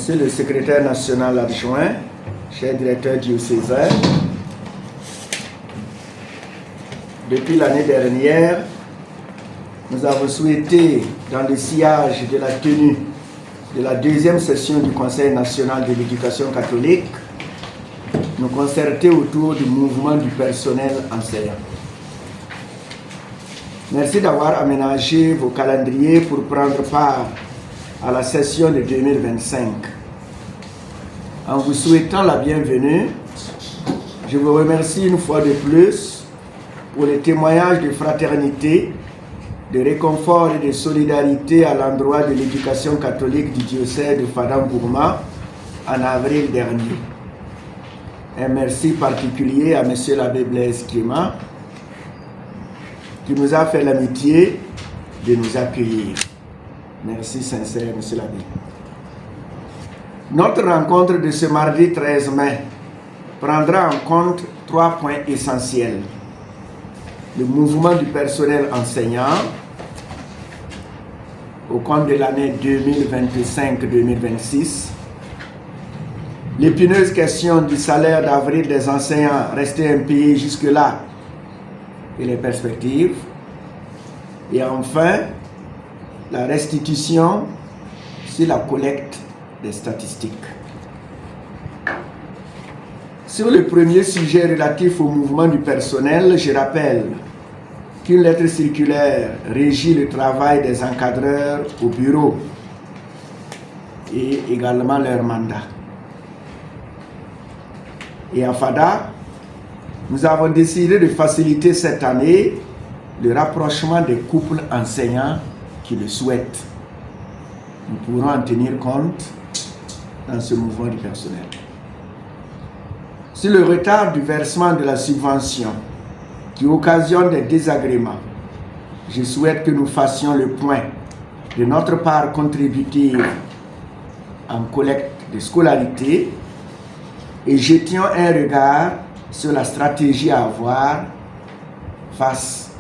Monsieur le secrétaire national adjoint, cher directeur diocésain, depuis l'année dernière, nous avons souhaité, dans le sillage de la tenue de la deuxième session du Conseil national de l'éducation catholique, nous concerter autour du mouvement du personnel enseignant. Merci d'avoir aménagé vos calendriers pour prendre part à la session de 2025. En vous souhaitant la bienvenue, je vous remercie une fois de plus pour les témoignages de fraternité, de réconfort et de solidarité à l'endroit de l'éducation catholique du diocèse de Fadam-Gourma en avril dernier. Un merci particulier à M. l'abbé Blaise Clément qui nous a fait l'amitié de nous accueillir. Merci sincère, M. l'abbé. Notre rencontre de ce mardi 13 mai prendra en compte 3 points essentiels. Le mouvement du personnel enseignant au cours de l'année 2025-2026, l'épineuse question du salaire d'avril des enseignants restés impayés jusque-là et les perspectives, et enfin la restitution sur la collecte des statistiques. Sur le premier sujet relatif au mouvement du personnel, je rappelle qu'une lettre circulaire régit le travail des encadreurs au bureau et également leur mandat. Et à FADA, nous avons décidé de faciliter cette année le rapprochement des couples enseignants qui le souhaitent. Nous pourrons en tenir compte dans ce mouvement du personnel. Sur le retard du versement de la subvention qui occasionne des désagréments, je souhaite que nous fassions le point de notre part contributive en collecte de scolarité et jetions un regard sur la stratégie à avoir face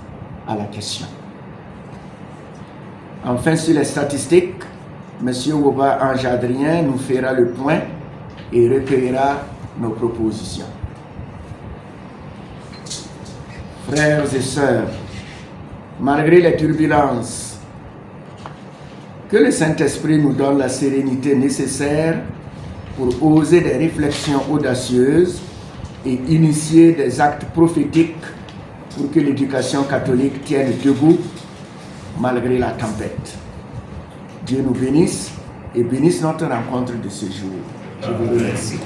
à la question. Enfin, sur les statistiques, M. Woba Ange-Adrien nous fera le point et recueillera nos propositions. Frères et sœurs, malgré les turbulences, que le Saint-Esprit nous donne la sérénité nécessaire pour oser des réflexions audacieuses et initier des actes prophétiques pour que l'éducation catholique tienne debout malgré la tempête. Dieu nous bénisse et bénisse notre rencontre de ce jour. Je vous remercie.